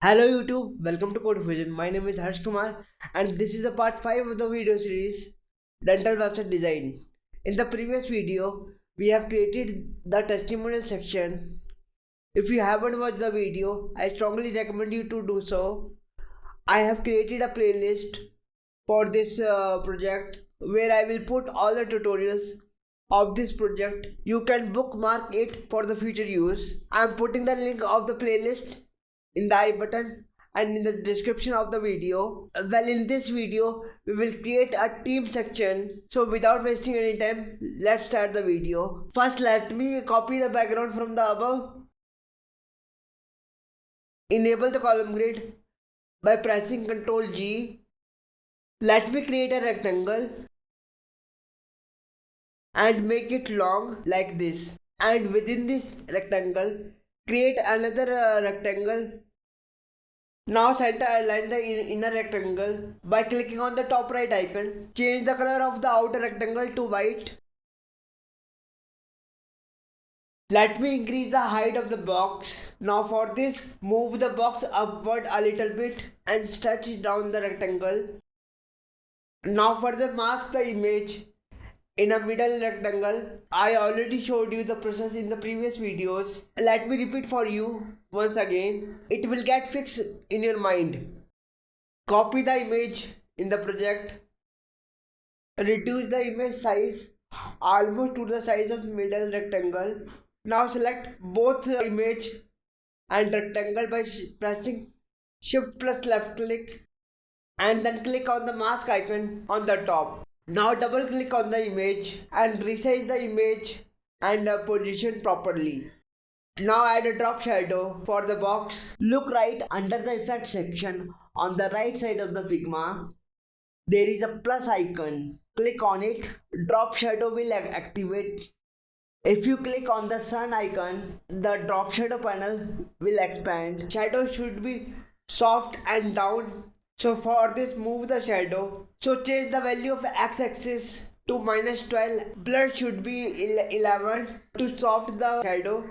Hello YouTube, welcome to Code Fusion. My name is Harsh Kumar and this is the part 5 of the video series Dental Website Design. In the previous video, we have created the testimonial section. If you haven't watched the video, I strongly recommend you to do so. I have created a playlist for this project where I will put all the tutorials of this project. You can bookmark it for the future use. I am putting the link of the playlist in the I button and in the description of the video. Well, in this video we will create a team section. So without wasting any time, let's start the video. First, let me copy the background from the above. Enable the column grid by pressing Ctrl G. Let me create a rectangle and make it long like this, and within this rectangle create another rectangle. Now center align the inner rectangle by clicking on the top right icon. Change the color of the outer rectangle to white. Let me increase the height of the box. Now for this, move the box upward a little bit and stretch down the rectangle. Now further mask the image in a middle rectangle. I already showed you the process in the previous videos. Let me repeat for you once again. It will get fixed in your mind. Copy the image in the project. Reduce the image size almost to the size of middle rectangle. Now select both image and rectangle by pressing Shift plus left click and then click on the mask icon on the top. Now double click on the image and resize the image and position properly. Now add a drop shadow for the box. Look right under the effect section on the right side of the Figma. There is a plus icon. Click on it. Drop shadow will activate. If you click on the sun icon, the drop shadow panel will expand. Shadow should be soft and down. So for this, move the shadow. So change the value of the x-axis to -12. Blur should be 11 to soft the shadow.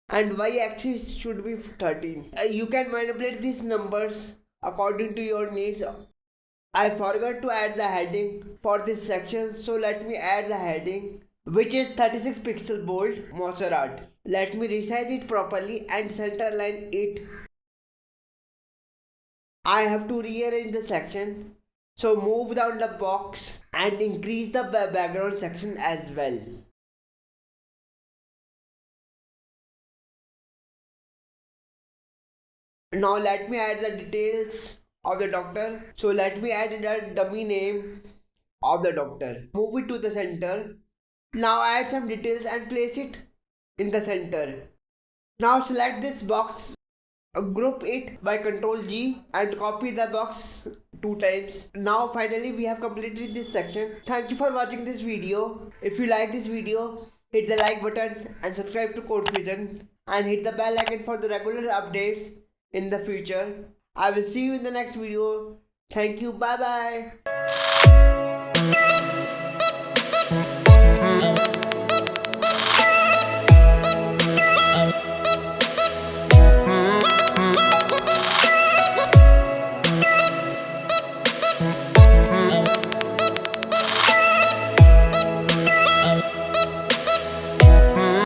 And y-axis should be 13. You can manipulate these numbers according to your needs. I forgot to add the heading for this section, so let me add the heading, which is 36 pixel bold Motherboard. Let me resize it properly and center align it. I have to rearrange the section, so move down the box and increase the background section as well. Now let me add the details of the doctor. So let me add the dummy name of the doctor. Move it to the center. Now add some details and place it in the center. Now select this box, group it by Ctrl G and copy the box 2 times. Now finally we have completed this section. Thank you for watching this video. If you like this video, hit the like button and subscribe to Code Fusion and hit the bell icon for the regular updates in the future. I will see you in the next video. Thank you. Bye bye.